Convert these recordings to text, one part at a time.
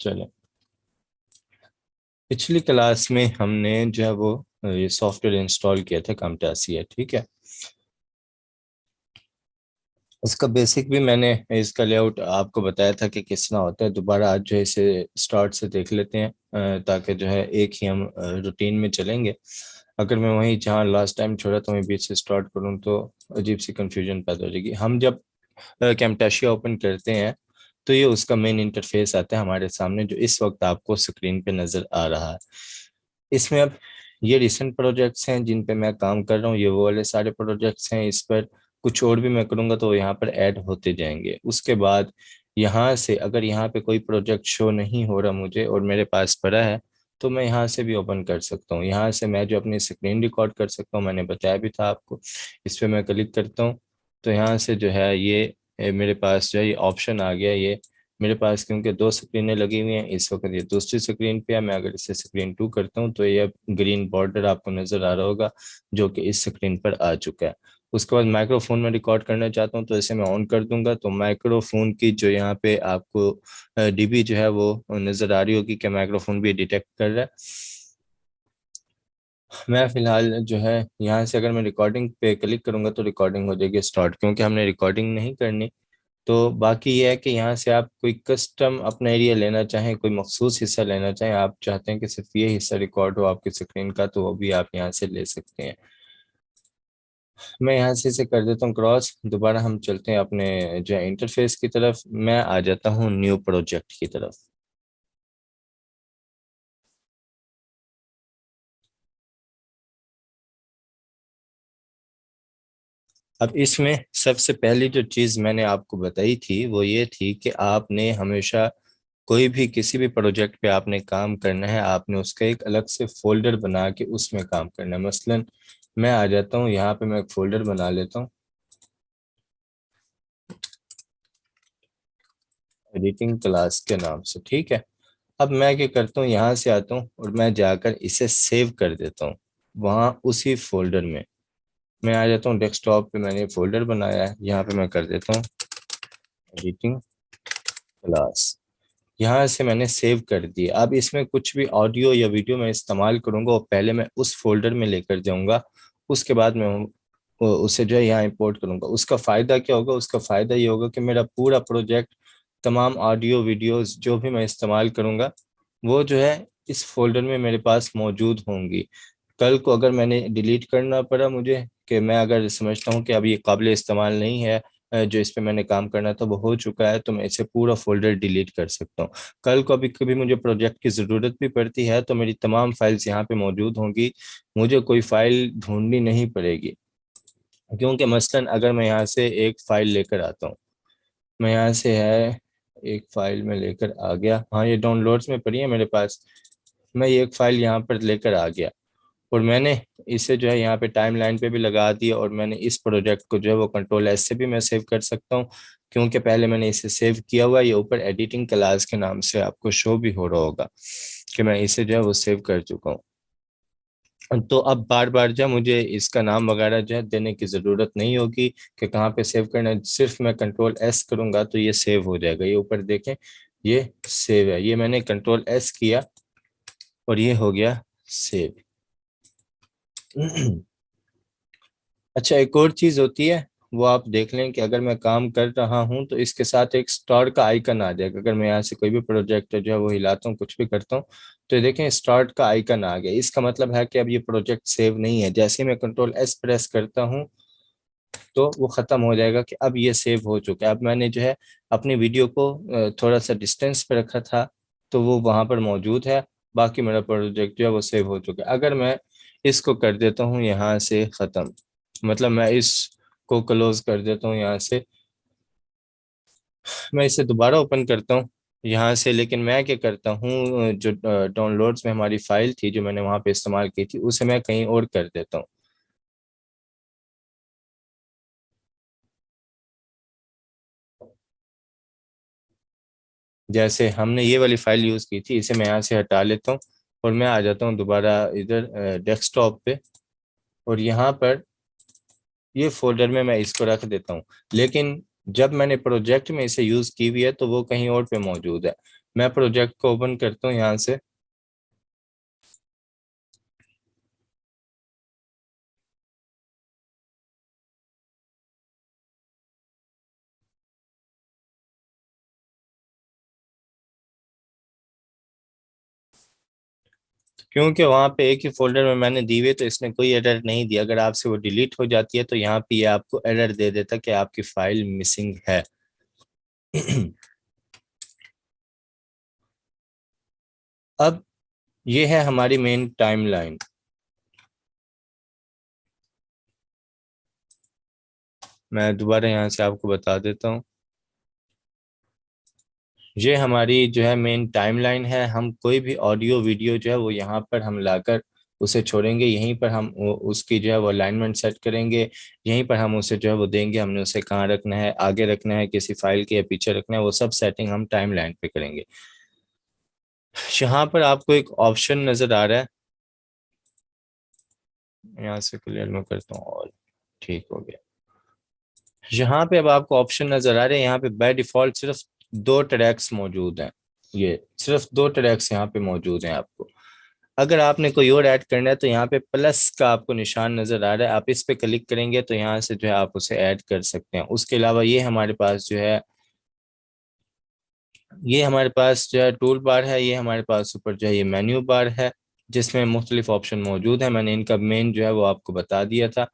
चले, पिछली क्लास में हमने जो है वो ये सॉफ्टवेयर इंस्टॉल किया था camtasia। ठीक है, इसका बेसिक भी मैंने इसका लेआउट आपको बताया था कि किस तरह होता है। दोबारा आज जो है इसे स्टार्ट से देख लेते हैं, ताकि जो है एक ही हम रूटीन में चलेंगे। अगर मैं वहीं जहाँ लास्ट टाइम छोड़ा तो वहीं बीच से स्टार्ट करूँ तो अजीब सी कंफ्यूजन पैदा हो जाएगी। हम जब camtasia ओपन करते हैं तो ये उसका मेन इंटरफेस आता है हमारे सामने, जो इस वक्त आपको स्क्रीन पे नजर आ रहा है। इसमें अब ये रिसेंट प्रोजेक्ट्स हैं जिन पे मैं काम कर रहा हूँ, ये वो वाले सारे प्रोजेक्ट्स हैं। इस पर कुछ और भी मैं करूँगा तो यहाँ पर ऐड होते जाएंगे। उसके बाद यहाँ से अगर यहाँ पे कोई प्रोजेक्ट शो नहीं हो रहा मुझे और मेरे पास पड़ा है तो मैं यहाँ से भी ओपन कर सकता हूँ। यहाँ से मैं जो अपनी स्क्रीन रिकॉर्ड कर सकता हूँ, मैंने बताया भी था आपको। इस पर मैं क्लिक करता हूँ तो यहाँ से जो है ये मेरे पास जो है ये ऑप्शन आ गया। ये मेरे पास क्योंकि दो स्क्रीनें लगी हुई हैं इस वक्त, ये दूसरी स्क्रीन पे है। मैं अगर इसे स्क्रीन 2 करता हूँ तो ये ग्रीन बॉर्डर आपको नजर आ रहा होगा जो कि इस स्क्रीन पर आ चुका है। उसके बाद माइक्रोफोन में रिकॉर्ड करना चाहता हूँ तो इसे मैं ऑन कर दूंगा तो माइक्रोफोन की जो यहाँ पे आपको डीबी जो है वो नजर आ रही होगी कि माइक्रोफोन भी डिटेक्ट कर रहा है। मैं फिलहाल जो है यहाँ से अगर मैं रिकॉर्डिंग पे क्लिक करूंगा तो रिकॉर्डिंग हो जाएगी स्टार्ट, क्योंकि हमने रिकॉर्डिंग नहीं करनी। तो बाकी ये है कि यहाँ से आप कोई कस्टम अपना एरिया लेना चाहें, कोई मखसूस हिस्सा लेना चाहें, आप चाहते हैं कि सिर्फ ये हिस्सा रिकॉर्ड हो आपकी स्क्रीन का, तो वो भी आप यहाँ से ले सकते हैं। मैं यहाँ से इसे कर देता हूँ क्रॉस। दोबारा हम चलते हैं अपने जो है इंटरफेस की तरफ। मैं आ जाता हूँ न्यू प्रोजेक्ट की तरफ। अब इसमें सबसे पहली जो चीज़ मैंने आपको बताई थी वो ये थी कि आपने हमेशा कोई भी किसी भी प्रोजेक्ट पे आपने काम करना है, आपने उसका एक अलग से फोल्डर बना के उसमें काम करना है। मसलन मैं आ जाता हूँ यहाँ पे, मैं एक फोल्डर बना लेता हूँ एडिटिंग क्लास के नाम से। ठीक है, अब मैं क्या करता हूँ, यहाँ से आता हूँ और मैं जाकर इसे सेव कर देता हूँ वहाँ उसी फोल्डर में। मैं आ जाता हूँ डेस्कटॉप पे, मैंने फोल्डर बनाया है, यहाँ पे मैं कर देता हूँ एडिटिंग क्लास। यहाँ से मैंने सेव कर दिया। अब इसमें कुछ भी ऑडियो या वीडियो मैं इस्तेमाल करूंगा और पहले मैं उस फोल्डर में लेकर जाऊंगा, उसके बाद मैं उसे जो है यहाँ इंपोर्ट करूंगा। उसका फायदा क्या होगा? उसका फायदा ये होगा कि मेरा पूरा प्रोजेक्ट, तमाम ऑडियो वीडियोस जो भी मैं इस्तेमाल करूंगा वो जो है इस फोल्डर में मेरे पास मौजूद होंगी। कल को अगर मैंने डिलीट करना पड़ा मुझे, कि मैं अगर समझता हूँ कि अब ये काबिल इस्तेमाल नहीं है, जो इस पे मैंने काम करना था वो हो चुका है, तो मैं इसे पूरा फोल्डर डिलीट कर सकता हूँ। कल को अभी कभी मुझे प्रोजेक्ट की ज़रूरत भी पड़ती है तो मेरी तमाम फाइल्स यहाँ पे मौजूद होंगी, मुझे कोई फाइल ढूंढनी नहीं पड़ेगी। क्योंकि मसलन अगर मैं यहाँ से एक फाइल लेकर आता हूँ, मैं यहाँ से है एक फाइल में लेकर आ गया, हाँ ये डाउनलोड्स में पड़ी है मेरे पास। मैं ये एक फाइल यहाँ पर लेकर आ गया और मैंने इसे जो है यहाँ पे टाइम लाइन पे भी लगा दिया, और मैंने इस प्रोजेक्ट को जो है वो कंट्रोल S से भी मैं सेव कर सकता हूँ, क्योंकि पहले मैंने इसे सेव किया हुआ है। ये ऊपर एडिटिंग क्लास के नाम से आपको शो भी हो रहा होगा कि मैं इसे जो है वो सेव कर चुका हूँ। तो अब बार बार जो है मुझे इसका नाम वगैरह जो है देने की ज़रूरत नहीं होगी कि कहाँ पे सेव करना है। सिर्फ मैं कंट्रोल S करूँगा तो ये सेव हो जाएगा। ये ऊपर देखें, ये सेव है, ये मैंने कंट्रोल S किया और ये हो गया सेव। अच्छा, एक और चीज होती है, वो आप देख लें कि अगर मैं काम कर रहा हूं तो इसके साथ एक स्टार का आइकन आ जाएगा। अगर मैं यहाँ से कोई भी प्रोजेक्ट जो है वो हिलाता हूँ, कुछ भी करता हूँ, तो ये देखें स्टार्ट का आइकन आ गया। इसका मतलब है कि अब ये प्रोजेक्ट सेव नहीं है। जैसे ही मैं कंट्रोल S प्रेस करता हूँ तो वो खत्म हो जाएगा कि अब ये सेव हो चुका है। अब मैंने जो है अपनी वीडियो को थोड़ा सा डिस्टेंस पे रखा था तो वो वहां पर मौजूद है। बाकी मेरा प्रोजेक्ट जो है वो सेव हो चुका है। अगर मैं इसको कर देता हूँ यहाँ से खत्म, मतलब मैं इसको क्लोज कर देता हूँ यहाँ से, मैं इसे दोबारा ओपन करता हूँ यहाँ से, लेकिन मैं क्या करता हूँ, जो डाउनलोड्स में हमारी फाइल थी जो मैंने वहां पे इस्तेमाल की थी उसे मैं कहीं और कर देता हूँ। जैसे हमने ये वाली फाइल यूज की थी, इसे मैं यहाँ से हटा लेता हूँ और मैं आ जाता हूँ दोबारा इधर डेस्कटॉप पे, और यहाँ पर ये फोल्डर में मैं इसको रख देता हूँ। लेकिन जब मैंने प्रोजेक्ट में इसे यूज की हुई है तो वो कहीं और पे मौजूद है। मैं प्रोजेक्ट को ओपन करता हूँ यहाँ से। क्योंकि वहां पे एक ही फोल्डर में मैंने दी हुई, तो इसने कोई एरर नहीं दिया। अगर आपसे वो डिलीट हो जाती है तो यहाँ पे ये आपको एरर दे देता कि आपकी फाइल मिसिंग है। अब ये है हमारी मेन टाइमलाइन। मैं दोबारा यहाँ से आपको बता देता हूँ। ये हमारी जो है मेन टाइमलाइन है। हम कोई भी ऑडियो वीडियो जो है वो यहाँ पर हम लाकर उसे छोड़ेंगे। यहीं पर हम उसकी जो है वो अलाइनमेंट सेट करेंगे। यहीं पर हम उसे जो है वो देंगे, हमने उसे कहाँ रखना है, आगे रखना है किसी फाइल के या पीछे रखना है, वो सब सेटिंग हम टाइमलाइन पे करेंगे। यहाँ पर आपको एक ऑप्शन नजर आ रहा है, यहाँ से क्लियर मैं करता हूँ और ठीक हो गया। यहाँ पे अब आपको ऑप्शन नजर आ रहे हैं। यहाँ पे बाय डिफॉल्ट सिर्फ दो ट्रैक्स मौजूद हैं। ये सिर्फ दो ट्रैक्स यहाँ पे मौजूद हैं आपको। अगर आपने कोई और ऐड करना है तो यहाँ पे प्लस का आपको निशान नजर आ रहा है, आप इस पे क्लिक करेंगे तो यहाँ से जो है आप उसे ऐड कर सकते हैं। उसके अलावा ये हमारे पास जो है टूल बार है। ये हमारे पास ऊपर जो है ये मेन्यू बार है, जिसमें मुख्तलिफ ऑप्शन मौजूद है। मैंने इनका मेन जो है वो आपको बता दिया था।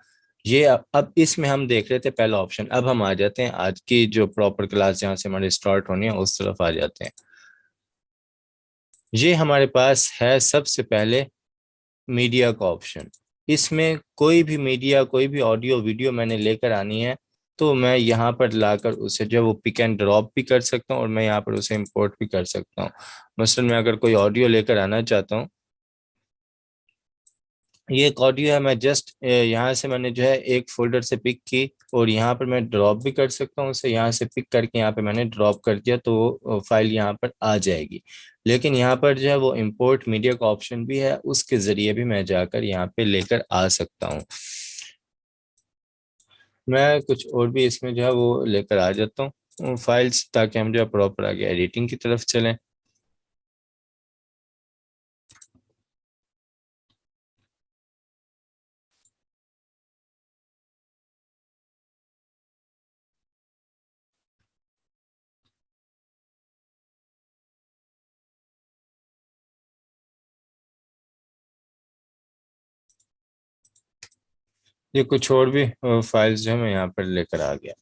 ये अब इसमें हम देख रहे थे पहला ऑप्शन। अब हम आ जाते हैं आज की जो प्रॉपर क्लास जहाँ से हमारी स्टार्ट होनी है उस तरफ आ जाते हैं। ये हमारे पास है सबसे पहले मीडिया का ऑप्शन। इसमें कोई भी मीडिया, कोई भी ऑडियो वीडियो मैंने लेकर आनी है तो मैं यहाँ पर लाकर उसे जो है वो पिक एंड ड्रॉप भी कर सकता हूँ और मैं यहाँ पर उसे इंपोर्ट भी कर सकता हूँ। मसलन मैं अगर कोई ऑडियो लेकर आना चाहता हूँ, ये एक ऑडियो है, मैं जस्ट यहाँ से मैंने जो है एक फोल्डर से पिक की और यहाँ पर मैं ड्रॉप भी कर सकता हूँ उसे। यहाँ से पिक करके यहाँ पे मैंने ड्रॉप कर दिया तो वो फाइल यहाँ पर आ जाएगी। लेकिन यहाँ पर जो है वो इंपोर्ट मीडिया का ऑप्शन भी है, उसके जरिए भी मैं जाकर यहाँ पे लेकर आ सकता हूँ। मैं कुछ और भी इसमें जो है वो लेकर आ जाता हूँ फाइल्स, ताकि हम जो है प्रॉपर आगे एडिटिंग की तरफ चलें। ये कुछ और भी फाइल्स जो है मैं यहाँ पर लेकर आ गया।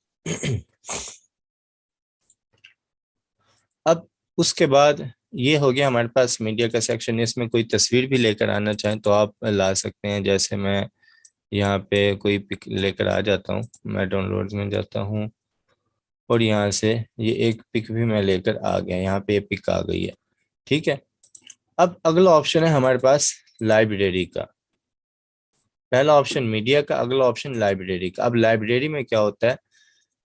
अब उसके बाद ये हो गया हमारे पास मीडिया का सेक्शन। इसमें कोई तस्वीर भी लेकर आना चाहें तो आप ला सकते हैं। जैसे मैं यहाँ पे कोई पिक लेकर आ जाता हूँ, मैं डाउनलोड्स में जाता हूँ और यहाँ से ये एक पिक भी मैं लेकर आ गया। यहाँ पे ये पिक आ गई है, ठीक है। अब अगला ऑप्शन है हमारे पास लाइब्रेरी का। पहला ऑप्शन मीडिया का, अगला ऑप्शन लाइब्रेरी का। अब लाइब्रेरी में क्या होता है,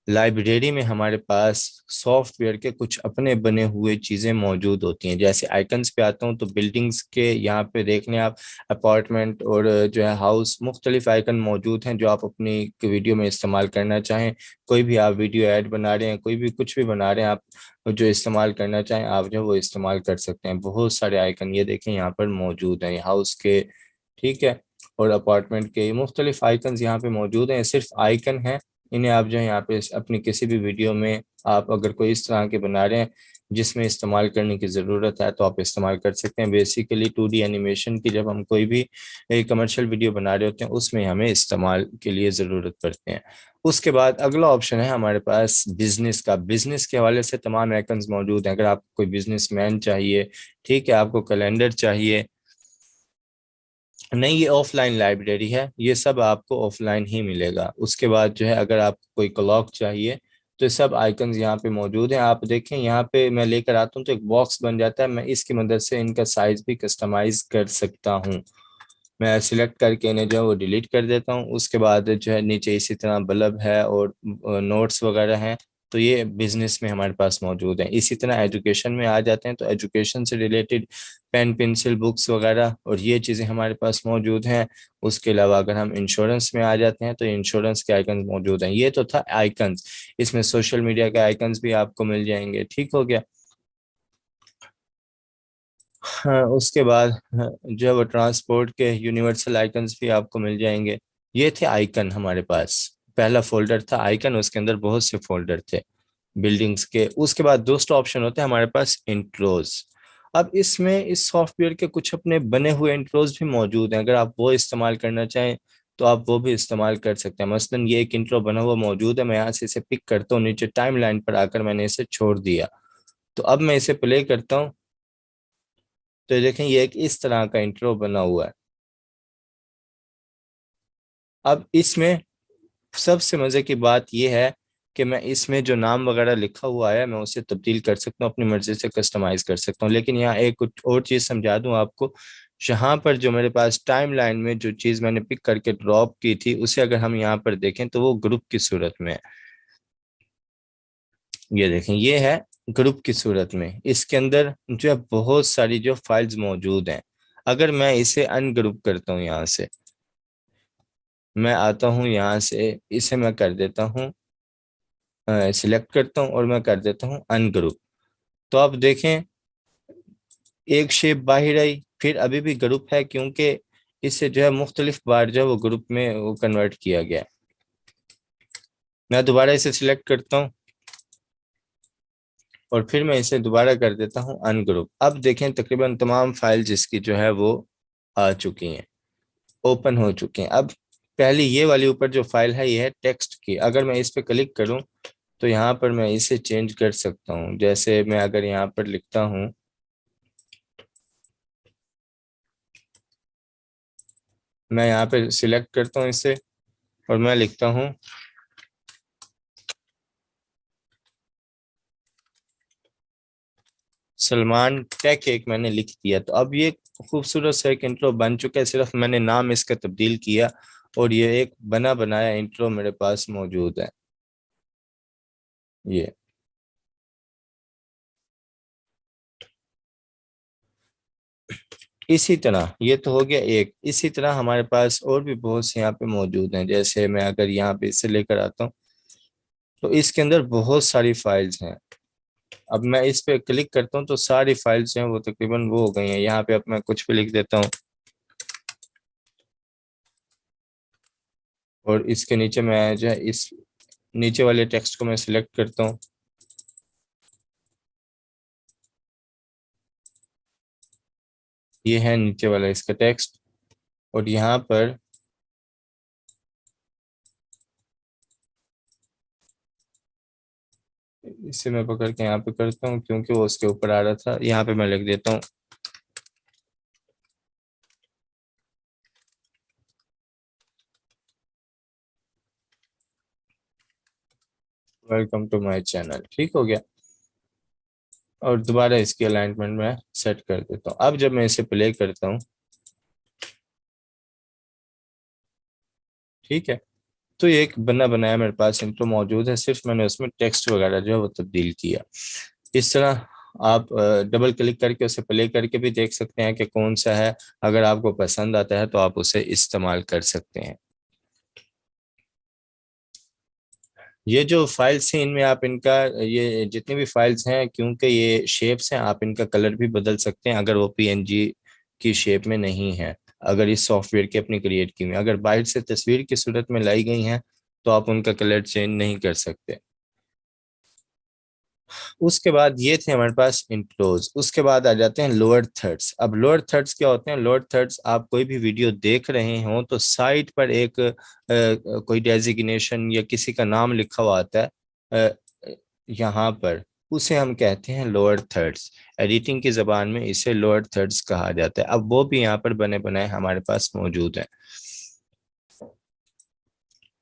लाइब्रेरी में हमारे पास सॉफ्टवेयर के कुछ अपने बने हुए चीजें मौजूद होती हैं। जैसे आइकन्स पे आता हूँ तो बिल्डिंग्स के यहाँ पे देख लें आप, अपार्टमेंट और जो है हाउस, मुख्तलिफ आइकन मौजूद हैं जो आप अपनी वीडियो में इस्तेमाल करना चाहें। कोई भी आप वीडियो ऐड बना रहे हैं, कोई भी कुछ भी बना रहे हैं आप, जो इस्तेमाल करना चाहें आप जो है वो इस्तेमाल कर सकते हैं। बहुत सारे आइकन ये देखें यहाँ पर मौजूद हैं हाउस के, ठीक है, और अपार्टमेंट के मुख्तलिफ आइकन यहाँ पे मौजूद हैं। ये सिर्फ आइकन हैं, इन्हें आप जो है यहाँ पे अपनी किसी भी वीडियो में आप अगर कोई इस तरह के बना रहे हैं जिसमें इस्तेमाल करने की ज़रूरत है तो आप इस्तेमाल कर सकते हैं। बेसिकली 2D एनिमेशन की जब हम कोई भी कमर्शियल वीडियो बना रहे होते हैं उसमें हमें इस्तेमाल के लिए ज़रूरत पड़ती है। उसके बाद अगला ऑप्शन है हमारे पास बिजनेस का। बिजनेस के हवाले से तमाम आइकन्स मौजूद हैं। अगर आपको कोई बिजनेसमैन चाहिए, ठीक है, आपको कैलेंडर चाहिए, नहीं, ये ऑफलाइन लाइब्रेरी है, ये सब आपको ऑफलाइन ही मिलेगा। उसके बाद जो है अगर आपको कोई क्लॉक चाहिए तो ये सब आइकन्स यहाँ पे मौजूद हैं। आप देखें यहाँ पे मैं लेकर आता हूँ तो एक बॉक्स बन जाता है, मैं इसकी मदद से इनका साइज भी कस्टमाइज कर सकता हूँ। मैं सिलेक्ट करके इन्हें जो है वो डिलीट कर देता हूँ। उसके बाद जो है नीचे इसी तरह बल्ब है और नोट्स वगैरह हैं, तो ये बिजनेस में हमारे पास मौजूद हैं। इसी तरह एजुकेशन में आ जाते हैं तो एजुकेशन से रिलेटेड पेन पेंसिल बुक्स वगैरह और ये चीज़ें हमारे पास मौजूद हैं। उसके अलावा अगर हम इंश्योरेंस में आ जाते हैं तो इंश्योरेंस के आइकन्स मौजूद हैं। ये तो था आइकन्स, इसमें सोशल मीडिया के आइकन्स भी आपको मिल जाएंगे, ठीक हो गया। हाँ, उसके बाद हाँ, जो है वो ट्रांसपोर्ट के यूनिवर्सल आइकन्स भी आपको मिल जाएंगे। ये थे आइकन हमारे पास। पहला फोल्डर था आइकन, उसके अंदर बहुत से फोल्डर थे बिल्डिंग्स के। उसके बाद दूसरा ऑप्शन होता है हमारे पास इंट्रोज। अब इसमें इस सॉफ्टवेयर के कुछ अपने बने हुए इंट्रोज भी मौजूद हैं, अगर आप वो इस्तेमाल करना चाहें तो आप वो भी इस्तेमाल कर सकते हैं। मसलन ये एक इंट्रो बना हुआ मौजूद है, मैं यहाँ से इसे पिक करता हूँ, नीचे टाइम लाइन पर आकर मैंने इसे छोड़ दिया। तो अब मैं इसे प्ले करता हूँ, तो ये देखें ये एक इस तरह का इंट्रो बना हुआ है। अब इसमें सबसे मजे की बात यह है कि मैं इसमें जो नाम वगैरह लिखा हुआ है मैं उसे तब्दील कर सकता हूँ, अपनी मर्जी से कस्टमाइज कर सकता हूँ। लेकिन यहाँ एक कुछ और चीज़ समझा दूँ आपको। यहाँ पर जो मेरे पास टाइम लाइन में जो चीज़ मैंने पिक करके ड्रॉप की थी, उसे अगर हम यहाँ पर देखें तो वो ग्रुप की सूरत में है। ये देखें ये है ग्रुप की सूरत में। इसके अंदर जो है बहुत सारी जो फाइल्स मौजूद हैं। अगर मैं इसे अनग्रुप करता हूँ, यहाँ से मैं आता हूँ, यहाँ से इसे मैं कर देता हूँ, सिलेक्ट करता हूँ और मैं कर देता हूँ अनग्रुप। तो आप देखें एक शेप बाहर आई, फिर अभी भी ग्रुप है क्योंकि इससे जो है मुख्तलिफ बार जो है वो ग्रुप में वो कन्वर्ट किया गया है। मैं दोबारा इसे सिलेक्ट करता हूँ और फिर मैं इसे दोबारा कर देता हूँ अनग्रुप। अब देखें तकरीबन तमाम फाइल जिसकी जो है वो आ चुकी हैं, ओपन हो चुके हैं। अब पहली ये वाली ऊपर जो फाइल है ये है टेक्स्ट की। अगर मैं इस पर क्लिक करूं तो यहाँ पर मैं इसे चेंज कर सकता हूँ। जैसे मैं अगर यहाँ पर लिखता हूँ, मैं यहाँ पे सिलेक्ट करता हूँ इसे और मैं लिखता हूँ सलमान टेक, एक मैंने लिख दिया। तो अब ये खूबसूरत सा एक इंट्रो बन चुका है, सिर्फ मैंने नाम इसका तब्दील किया और ये एक बना बनाया इंट्रो मेरे पास मौजूद है। ये इसी तरह ये तो हो गया एक। इसी तरह हमारे पास और भी बहुत से यहाँ पे मौजूद हैं। जैसे मैं अगर यहाँ पे इसे लेकर आता हूँ तो इसके अंदर बहुत सारी फाइल्स हैं। अब मैं इस पे क्लिक करता हूँ तो सारी फाइल्स हैं वो तकरीबन वो हो गई हैं। यहाँ पे अब मैं कुछ भी लिख देता हूँ और इसके नीचे मैं जो है इस नीचे वाले टेक्स्ट को मैं सिलेक्ट करता हूँ। ये है नीचे वाला इसका टेक्स्ट और यहाँ पर इसे मैं पकड़ के यहाँ पे करता हूँ क्योंकि वो उसके ऊपर आ रहा था। यहाँ पे मैं लिख देता हूँ वेलकम टू माय चैनल। ठीक हो गया। और दोबारा इसकी अलाइनमेंट में सेट कर देता हूँ। अब जब मैं इसे प्ले करता हूँ, ठीक है, तो ये एक बना बनाया मेरे पास इंट्रो मौजूद है, सिर्फ मैंने उसमें टेक्स्ट वगैरह जो है वो तब्दील किया। इस तरह आप डबल क्लिक करके उसे प्ले करके भी देख सकते हैं कि कौन सा है। अगर आपको पसंद आता है तो आप उसे इस्तेमाल कर सकते हैं। ये जो फाइल्स हैं इनमें आप इनका ये जितनी भी फाइल्स हैं, क्योंकि ये शेप्स हैं, आप इनका कलर भी बदल सकते हैं अगर वो पीएनजी की शेप में नहीं है। अगर इस सॉफ्टवेयर की अपनी क्रिएट की हुई, अगर बाहर से तस्वीर की सूरत में लाई गई हैं तो आप उनका कलर चेंज नहीं कर सकते। उसके बाद ये थे हमारे पास इंट्रोज। उसके बाद आ जाते हैं लोअर थर्ड्स। अब लोअर थर्ड्स क्या होते हैं? लोअर थर्ड्स आप कोई भी वीडियो देख रहे हो तो साइड पर एक कोई डेजिग्नेशन या किसी का नाम लिखा हुआ आता है यहाँ पर, उसे हम कहते हैं लोअर थर्ड्स। एडिटिंग की जबान में इसे लोअर थर्ड्स कहा जाता है। अब वो भी यहाँ पर बने बनाए हमारे पास मौजूद है।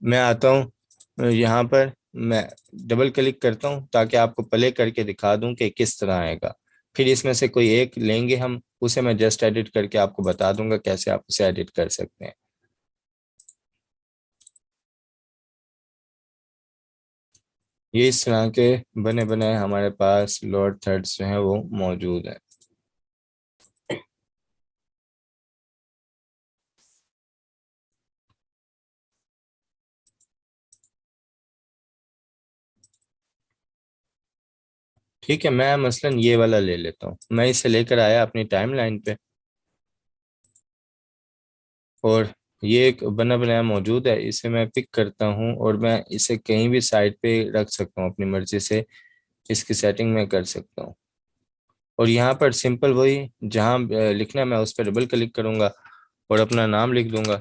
मैं आता हूँ यहाँ पर, मैं डबल क्लिक करता हूँ ताकि आपको प्ले करके दिखा दूं कि किस तरह आएगा। फिर इसमें से कोई एक लेंगे हम, उसे मैं जस्ट एडिट करके आपको बता दूंगा कैसे आप उसे एडिट कर सकते हैं। ये इस तरह के बने बनाए हमारे पास लोअर थर्ड्स जो है वो मौजूद है। ठीक है, मैं मसलन ये वाला ले लेता हूँ, मैं इसे लेकर आया अपनी टाइमलाइन पे, और ये एक बना बनाया मौजूद है, इसे मैं पिक करता हूँ और मैं इसे कहीं भी साइड पे रख सकता हूँ अपनी मर्जी से, इसकी सेटिंग मैं कर सकता हूँ। और यहाँ पर सिंपल वही जहाँ लिखना है मैं उस पर डबल क्लिक करूंगा और अपना नाम लिख दूंगा,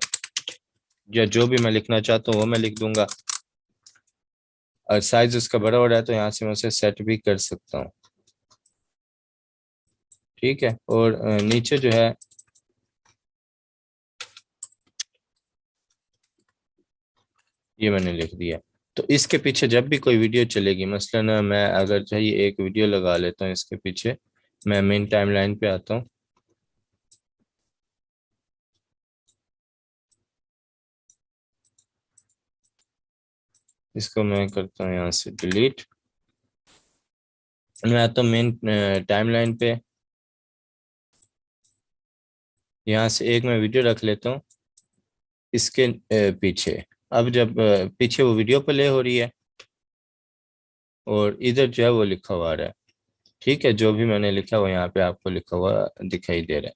या जो भी मैं लिखना चाहता हूँ वो मैं लिख दूंगा। और साइज उसका बड़ा हो रहा है तो यहाँ से मैं उसे सेट भी कर सकता हूँ। ठीक है, और नीचे जो है ये मैंने लिख दिया। तो इसके पीछे जब भी कोई वीडियो चलेगी, मसलन मैं अगर चाहिए एक वीडियो लगा लेता हूँ इसके पीछे, मैं मेन टाइमलाइन पे आता हूँ, इसको मैं करता हूँ यहाँ से डिलीट, मैं आता हूँ मेन टाइमलाइन पे, यहाँ से एक मैं वीडियो रख लेता हूँ इसके पीछे। अब जब पीछे वो वीडियो प्ले हो रही है और इधर जो है वो लिखा हुआ आ रहा है। ठीक है, जो भी मैंने लिखा हुआ यहाँ पे आपको लिखा हुआ दिखाई दे रहा है।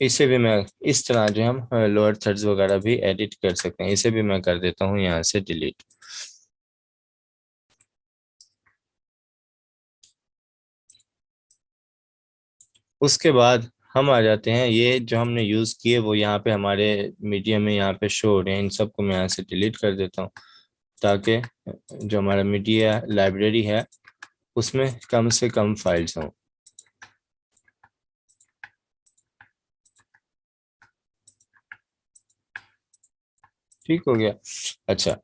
इसे भी मैं इस तरह जो हम लोअर थर्ड्स वगैरह भी एडिट कर सकते हैं, इसे भी मैं कर देता हूँ यहाँ से डिलीट। उसके बाद हम आ जाते हैं, ये जो हमने यूज़ किए वो यहाँ पे हमारे मीडिया में यहाँ पे शो हो रहे हैं, इन सबको मैं यहाँ से डिलीट कर देता हूँ, ताकि जो हमारा मीडिया लाइब्रेरी है उसमें कम से कम फाइल्स हों। ठीक हो गया। अच्छा,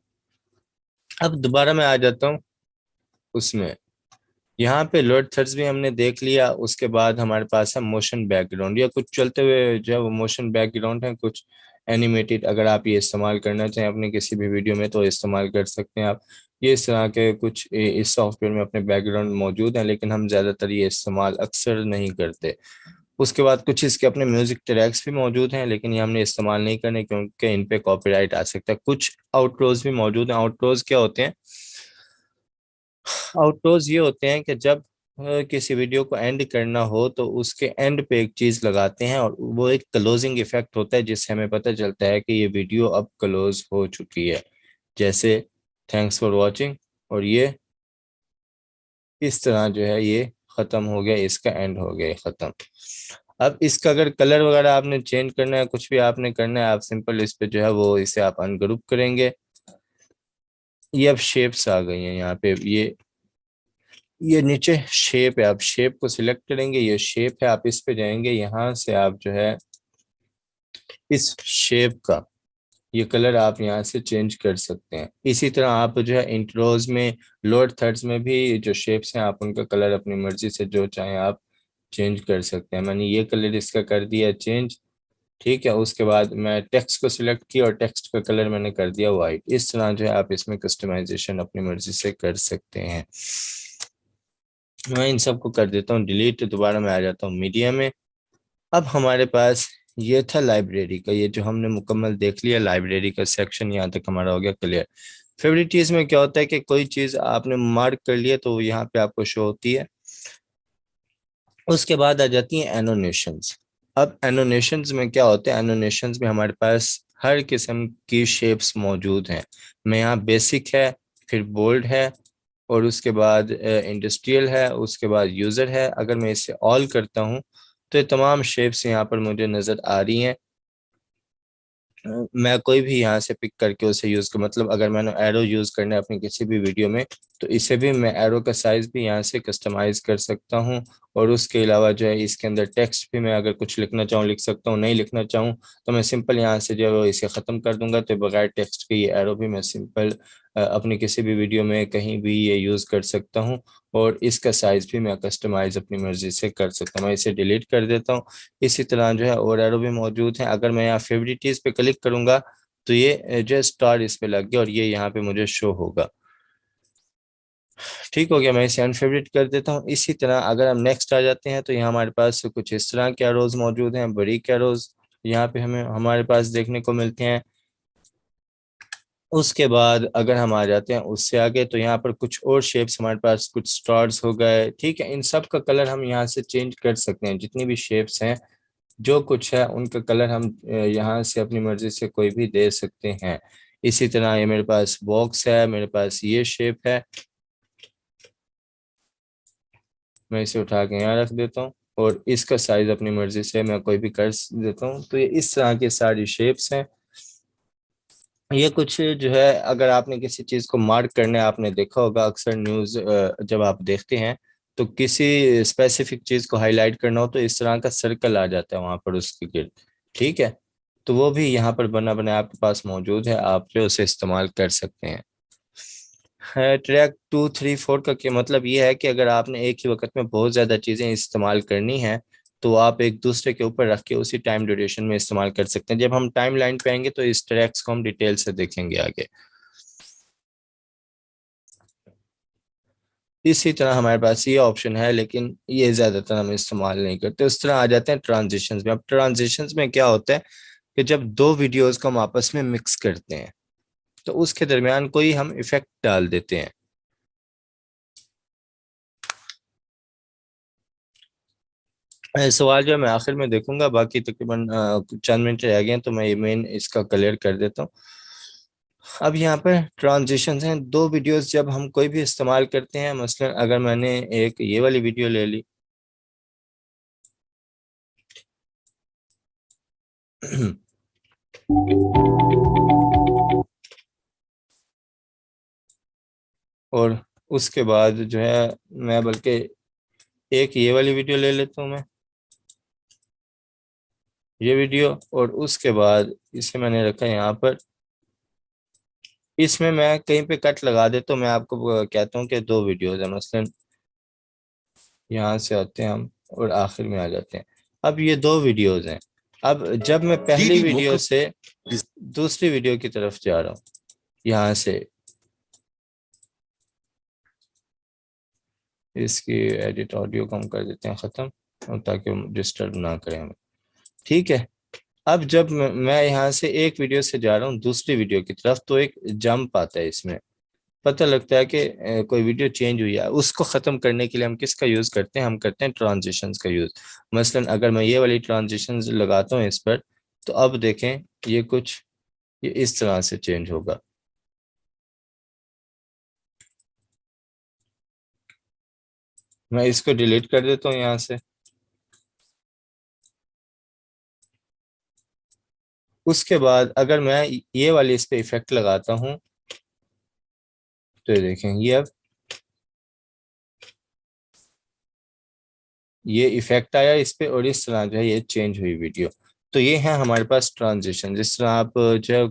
अब दोबारा मैं आ जाता हूँ उसमें, यहाँ पे लोड थर्ड्स भी हमने देख लिया। उसके बाद हमारे पास है मोशन बैकग्राउंड, या कुछ चलते हुए जो है वो मोशन बैकग्राउंड है, कुछ एनिमेटेड। अगर आप ये इस्तेमाल करना चाहें अपने किसी भी वीडियो में तो इस्तेमाल कर सकते हैं आप। ये इस तरह के कुछ इस सॉफ्टवेयर में अपने बैकग्राउंड मौजूद हैं, लेकिन हम ज़्यादातर ये इस्तेमाल अक्सर नहीं करते। उसके बाद कुछ इसके अपने म्यूजिक ट्रैक्स भी मौजूद हैं, लेकिन ये हमने इस्तेमाल नहीं करने क्योंकि इन पे कॉपीराइट आ सकता है। कुछ आउटरोज भी मौजूद हैं। आउटरोज क्या होते हैं? आउटरोज ये होते हैं कि जब किसी वीडियो को एंड करना हो तो उसके एंड पे एक चीज लगाते हैं, और वो एक क्लोजिंग इफेक्ट होता है जिससे हमें पता चलता है कि ये वीडियो अब क्लोज हो चुकी है। जैसे थैंक्स फॉर वॉचिंग, और ये इस तरह जो है ये खत्म हो गया, इसका एंड हो गया, खत्म। अब इसका अगर कलर वगैरह आपने चेंज करना है, कुछ भी आपने करना है, आप सिंपल इस पे जो है वो इसे आप अनग्रुप करेंगे। ये अब शेप्स आ गई हैं यहाँ पे, ये नीचे शेप है, आप शेप को सिलेक्ट करेंगे, ये शेप है, आप इस पे जाएंगे, यहाँ से आप जो है इस शेप का ये कलर आप यहाँ से चेंज कर सकते हैं। इसी तरह आप जो है इंट्रोज में, लोअर थर्ड्स में भी जो शेप्स हैं आप उनका कलर अपनी मर्जी से जो चाहें आप चेंज कर सकते हैं। मैंने ये कलर इसका कर दिया चेंज। ठीक है, उसके बाद मैं टेक्स्ट को सिलेक्ट किया और टेक्स्ट का कलर मैंने कर दिया वाइट। इस तरह जो है आप इसमें कस्टमाइजेशन अपनी मर्जी से कर सकते हैं। मैं इन सबको कर देता हूँ डिलीट, दोबारा मैं आ जाता हूँ मीडिया में। अब हमारे पास ये था लाइब्रेरी का, ये जो हमने मुकम्मल देख लिया लाइब्रेरी का सेक्शन, यहाँ तक हमारा हो गया क्लियर। फेवरेटिज में क्या होता है कि कोई चीज़ आपने मार्क कर लिया तो वो यहाँ पे आपको शो होती है। उसके बाद आ जाती हैं एनोनेशंस। अब एनोनेशंस में क्या होता है? एनोनेशंस में हमारे पास हर किस्म की शेप्स मौजूद हैं। मैं यहाँ बेसिक है, फिर बोल्ड है, और उसके बाद इंडस्ट्रियल है, उसके बाद यूज़र है। अगर मैं इसे ऑल करता हूँ तो ये तमाम शेप्स यहाँ पर मुझे नज़र आ रही हैं। मैं कोई भी यहाँ से पिक करके उसे यूज कर, मतलब अगर मैंने एरो यूज करना है अपनी किसी भी वीडियो में तो इसे भी मैं एरो का साइज भी यहाँ से कस्टमाइज कर सकता हूँ। और उसके अलावा जो है इसके अंदर टेक्स्ट भी मैं अगर कुछ लिखना चाहूँ लिख सकता हूँ, नहीं लिखना चाहूँ तो मैं सिंपल यहाँ से जो है वो इसे ख़त्म कर दूंगा, तो बगैर टेक्स्ट के ये एरो भी मैं सिंपल अपनी किसी भी वीडियो में कहीं भी ये यूज़ कर सकता हूँ। और इसका साइज भी मैं कस्टमाइज अपनी मर्जी से कर सकता हूँ। मैं इसे डिलीट कर देता हूँ। इसी तरह जो है और एरो भी मौजूद हैं। अगर मैं यहाँ फेवरेटिज पे क्लिक करूंगा तो ये जो है स्टार इस पे लग गया और ये यहाँ पे मुझे शो होगा। ठीक हो गया, मैं इसे अनफेवरेट कर देता हूँ। इसी तरह अगर हम नेक्स्ट आ जाते हैं तो यहाँ हमारे पास कुछ इस तरह के एरोज मौजूद हैं, बड़ी एरोज यहाँ पे हमें हमारे पास देखने को मिलते हैं। उसके बाद अगर हम आ जाते हैं उससे आगे, तो यहाँ पर कुछ और शेप्स हमारे पास, कुछ स्टार्स हो गए, ठीक है। इन सब का कलर हम यहाँ से चेंज कर सकते हैं। जितनी भी शेप्स हैं, जो कुछ है, उनका कलर हम यहाँ से अपनी मर्जी से कोई भी दे सकते हैं। इसी तरह ये मेरे पास बॉक्स है, मेरे पास ये शेप है, मैं इसे उठा के यहाँ रख देता हूँ और इसका साइज अपनी मर्जी से मैं कोई भी कर देता हूँ। तो ये इस तरह की सारी शेप्स हैं। ये कुछ जो है, अगर आपने किसी चीज को मार्क करने, आपने देखा होगा अक्सर न्यूज जब आप देखते हैं, तो किसी स्पेसिफिक चीज को हाईलाइट करना हो तो इस तरह का सर्कल आ जाता है वहां पर उसके गिर्द, ठीक है। तो वो भी यहाँ पर बना बना आपके पास मौजूद है, आप जो उसे इस्तेमाल कर सकते हैं। ट्रैक 2, 3, 4 का क्या मतलब ये है कि अगर आपने एक ही वक्त में बहुत ज़्यादा चीज़ें इस्तेमाल करनी है, तो आप एक दूसरे के ऊपर रख के उसी टाइम ड्यूरेशन में इस्तेमाल कर सकते हैं। जब हम टाइम लाइन पे आएंगे तो इस ट्रैक्स को हम डिटेल से देखेंगे आगे। इसी तरह हमारे पास ये ऑप्शन है, लेकिन ये ज़्यादातर हम इस्तेमाल नहीं करते। उस तरह आ जाते हैं ट्रांजिशंस में। अब ट्रांजिशंस में क्या होता है कि जब दो वीडियोस को हम आपस में मिक्स करते हैं, तो उसके दरमियान कोई हम इफेक्ट डाल देते हैं। सवाल जो है मैं आखिर में देखूंगा, बाकी तकरीबन चंद मिनट रह गए हैं, तो मैं ये मेन इसका क्लियर कर देता हूँ। अब यहाँ पर ट्रांजिशंस हैं। दो वीडियोस जब हम कोई भी इस्तेमाल करते हैं, मसलन अगर मैंने एक ये वाली वीडियो ले ली और उसके बाद जो है मैं बल्कि एक ये वाली वीडियो ले लेता हूँ मैं, ये वीडियो, और उसके बाद इसे मैंने रखा यहाँ पर। इसमें मैं कहीं पे कट लगा देता हूँ, मैं आपको कहता हूँ कि दो वीडियोस है, मसलन यहाँ से आते हैं हम और आखिर में आ जाते हैं। अब ये दो वीडियोस हैं। अब जब मैं पहली वीडियो से दूसरी वीडियो की तरफ जा रहा हूँ, यहाँ से इसकी एडिट ऑडियो कम कर देते हैं, ख़त्म, और ताकि डिस्टर्ब ना करें हमें, ठीक है। अब जब मैं यहाँ से एक वीडियो से जा रहा हूँ दूसरी वीडियो की तरफ, तो एक जंप आता है इसमें, पता लगता है कि कोई वीडियो चेंज हुई है। उसको ख़त्म करने के लिए हम किसका यूज़ करते हैं? हम करते हैं ट्रांजिशंस का यूज़। मसलन अगर मैं ये वाली ट्रांजिशंस लगाता हूँ इस पर, तो अब देखें ये कुछ ये इस तरह से चेंज होगा। मैं इसको डिलीट कर देता हूँ यहाँ से। उसके बाद अगर मैं ये वाली इस पे इफेक्ट लगाता हूँ, तो ये देखें, ये अब ये इफेक्ट आया इस पे, और इस तरह जो है ये चेंज हुई वीडियो। तो ये है हमारे पास ट्रांजिशन। जिस तरह आप जो है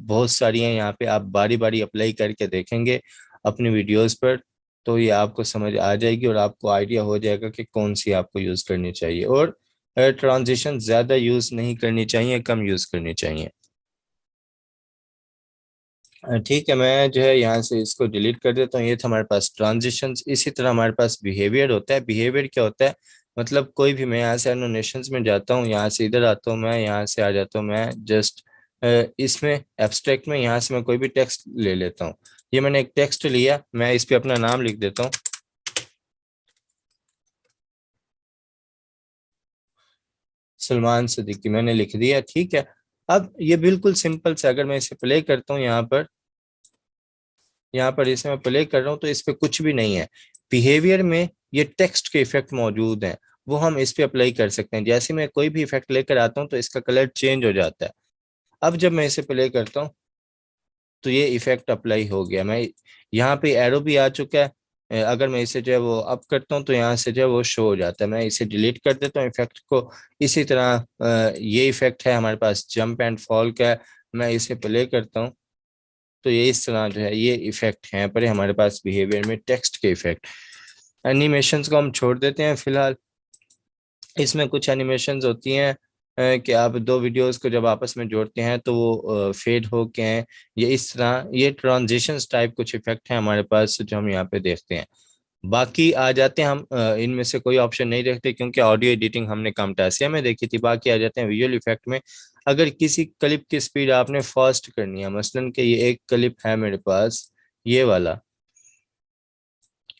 बहुत सारी हैं, यहाँ पे आप बारी बारी अप्लाई करके देखेंगे अपनी वीडियोस पर, तो ये आपको समझ आ जाएगी और आपको आइडिया हो जाएगा कि कौन सी आपको यूज़ करनी चाहिए। और ट्रांजिशन ज़्यादा यूज़ नहीं करनी चाहिए, कम यूज़ करनी चाहिए। ठीक है, मैं जो है यहाँ से इसको डिलीट कर देता हूँ। ये था हमारे पास ट्रांजिशंस। इसी तरह हमारे पास बिहेवियर होता है। बिहेवियर क्या होता है? मतलब कोई भी, मैं यहाँ से एनोटेशंस में जाता हूँ, यहाँ से इधर आता हूँ, मैं यहाँ से आ जाता हूँ, मैं जस्ट इसमें एब्स्ट्रैक्ट में यहाँ से मैं कोई भी टेक्स्ट ले लेता हूँ। ये मैंने एक टेक्स्ट लिया, मैं इस पे अपना नाम लिख देता हूँ, सलमान सिद्दीकी, मैंने लिख दिया, ठीक है। अब ये बिल्कुल सिंपल से, अगर मैं इसे प्ले करता हूँ यहाँ पर इसे मैं प्ले कर रहा हूँ, तो इस पे कुछ भी नहीं है। बिहेवियर में ये टेक्स्ट के इफेक्ट मौजूद हैं, वो हम इस पे अप्लाई कर सकते हैं। जैसे मैं कोई भी इफेक्ट लेकर आता हूँ तो इसका कलर चेंज हो जाता है। अब जब मैं इसे प्ले करता हूँ, तो ये इफेक्ट अप्लाई हो गया। मैं यहाँ पे एरो भी आ चुका है। अगर मैं इसे जो है वो अप करता हूँ, तो यहाँ से जो है वो शो हो जाता है। मैं इसे डिलीट कर देता हूँ इफेक्ट को। इसी तरह ये इफेक्ट है हमारे पास जंप एंड फॉल का, मैं इसे प्ले करता हूँ, तो ये इस तरह जो है ये इफेक्ट हैं पर हमारे पास बिहेवियर में टेक्स्ट के इफेक्ट। एनिमेशंस को हम छोड़ देते हैं फिलहाल। इसमें कुछ एनिमेशंस होती हैं कि आप दो वीडियोस को जब आपस में जोड़ते हैं तो वो फेड हो के हैं, ये इस तरह, ये ट्रांजिशंस टाइप कुछ इफेक्ट हैं हमारे पास जो हम यहाँ पे देखते हैं। बाकी आ जाते हैं हम इनमें से कोई ऑप्शन नहीं रखते क्योंकि ऑडियो एडिटिंग हमने camtasia में देखी थी। बाकी आ जाते हैं विजुअल इफेक्ट में। अगर किसी क्लिप की स्पीड आपने फास्ट करनी है, मसलन कि ये एक क्लिप है मेरे पास, ये वाला,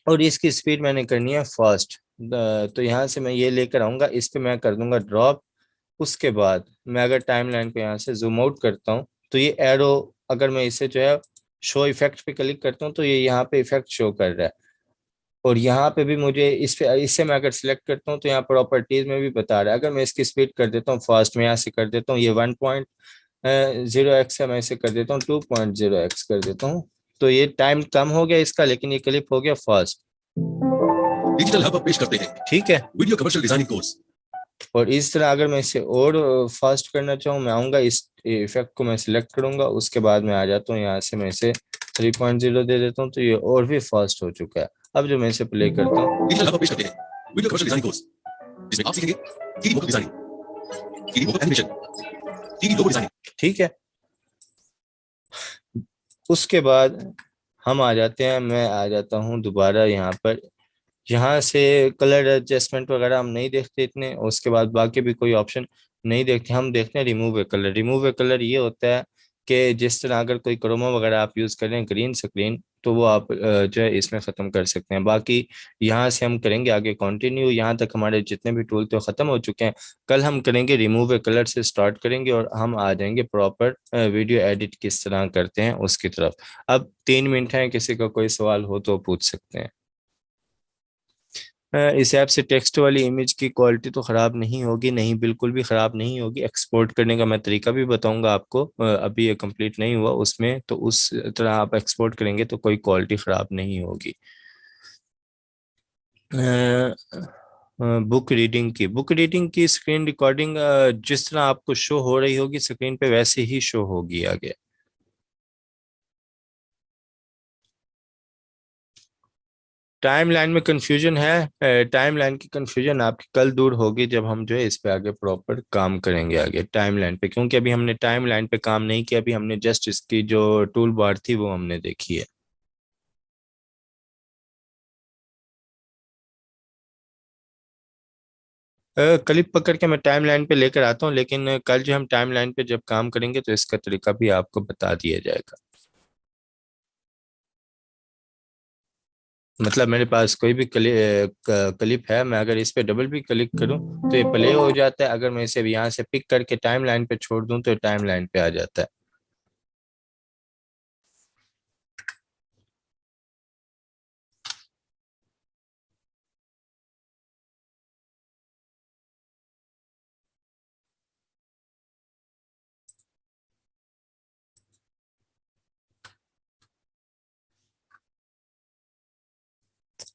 और इसकी स्पीड मैंने करनी है फास्ट, तो यहाँ से मैं ये लेकर आऊंगा, इस पे मैं कर दूंगा ड्रॉप। उसके बाद मैं अगर टाइमलाइन पे यहाँ से जूम आउट करता हूँ तो ये एरो, अगर मैं इसे जो है शो इफेक्ट पे क्लिक करता हूँ तो ये यहाँ पे इफेक्ट शो कर रहा है। और यहाँ पे भी मुझे इस पे, इससे मैं अगर सिलेक्ट करता हूँ तो यहाँ प्रॉपर्टीज में भी बता रहा है। अगर मैं इसकी स्पीड कर देता हूँ फास्ट में, यहाँ से कर देता हूँ ये 1.0x है, मैं इसे कर देता हूँ 2.0x कर देता हूँ, तो ये टाइम कम हो गया इसका, लेकिन ये क्लिप हो गया फास्ट। डिजिटल हब पेश करते हैं, ठीक है, वीडियो कमर्शियल डिजाइनिंग कोर्स। और इस तरह अगर मैं इसे और फास्ट करना चाहूँ, मैं आऊँगा इस इफेक्ट को मैं सिलेक्ट करूंगा, उसके बाद मैं आ जाता हूँ यहाँ से, मैं इसे 3.0 दे देता हूँ, तो ये और भी फास्ट हो चुका है। अब जो मैं इसे प्ले करता हूँ, डिजिटल हब पेश करते हैं, वीडियो कमर्शियल डिजाइनिंग कोर्स, जिसमें आप सीखेंगे 3D motion designing, 3D motion animation, 3D logo designing. ठीक है। उसके बाद हम आ जाते हैं, मैं आ जाता हूँ दोबारा यहाँ पर, यहाँ से कलर एडजस्टमेंट वगैरह हम नहीं देखते इतने, और उसके बाद बाकी भी कोई ऑप्शन नहीं देखते, हम देखते हैं रिमूव ए कलर। रिमूव ए कलर ये होता है कि जिस तरह अगर कोई क्रोमा वगैरह आप यूज़ कर रहे हैं ग्रीन स्क्रीन, तो वो आप जो है इसमें ख़त्म कर सकते हैं। बाकी यहाँ से हम करेंगे आगे कंटिन्यू, यहाँ तक हमारे जितने भी टूल थे ख़त्म हो चुके हैं। कल हम करेंगे रिमूव ए कलर से स्टार्ट करेंगे, और हम आ जाएंगे प्रॉपर वीडियो एडिट किस तरह करते हैं उसकी तरफ। अब 3 मिनट हैं, किसी का कोई सवाल हो तो पूछ सकते हैं। इस ऐप से टेक्स्ट वाली इमेज की क्वालिटी तो ख़राब नहीं होगी, नहीं बिल्कुल भी ख़राब नहीं होगी। एक्सपोर्ट करने का मैं तरीका भी बताऊंगा आपको, अभी ये कंप्लीट नहीं हुआ उसमें, तो उस तरह आप एक्सपोर्ट करेंगे तो कोई क्वालिटी ख़राब नहीं होगी। बुक रीडिंग की स्क्रीन रिकॉर्डिंग जिस तरह आपको शो हो रही होगी स्क्रीन पे, वैसे ही शो होगी आगे। टाइमलाइन में कंफ्यूजन है, टाइमलाइन की कंफ्यूजन आपकी कल दूर होगी जब हम जो है इस पे आगे प्रॉपर काम करेंगे आगे टाइमलाइन पे, क्योंकि अभी हमने टाइमलाइन पे काम नहीं किया, अभी हमने जस्ट इसकी जो टूल बार थी वो हमने देखी है। क्लिप पकड़ के मैं टाइमलाइन पे लेकर आता हूँ, लेकिन कल जो हम टाइमलाइन पे जब काम करेंगे तो इसका तरीका भी आपको बता दिया जाएगा। मतलब मेरे पास कोई भी क्लिप है, मैं अगर इस पे डबल भी क्लिक करूं तो ये प्ले हो जाता है, अगर मैं इसे यहाँ से पिक करके टाइम लाइन पे छोड़ दूं तो टाइम लाइन पे आ जाता है।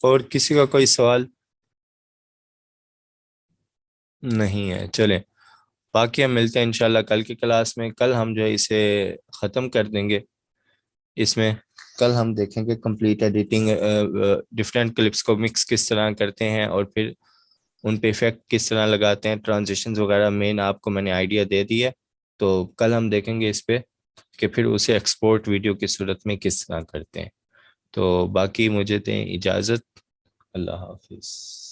और किसी का कोई सवाल नहीं है? चलें, बाकी हम मिलते हैं इंशाल्लाह कल की क्लास में। कल हम जो है इसे ख़त्म कर देंगे। इसमें कल हम देखेंगे कंप्लीट एडिटिंग, डिफरेंट क्लिप्स को मिक्स किस तरह करते हैं, और फिर उन पे इफेक्ट किस तरह लगाते हैं, ट्रांजिशंस वगैरह मेन आपको मैंने आइडिया दे दिया। तो कल हम देखेंगे इस पे कि फिर उसे एक्सपोर्ट वीडियो की सूरत में किस तरह करते हैं। तो बाकी मुझे दें इजाज़त। अल्लाह हाफिज़।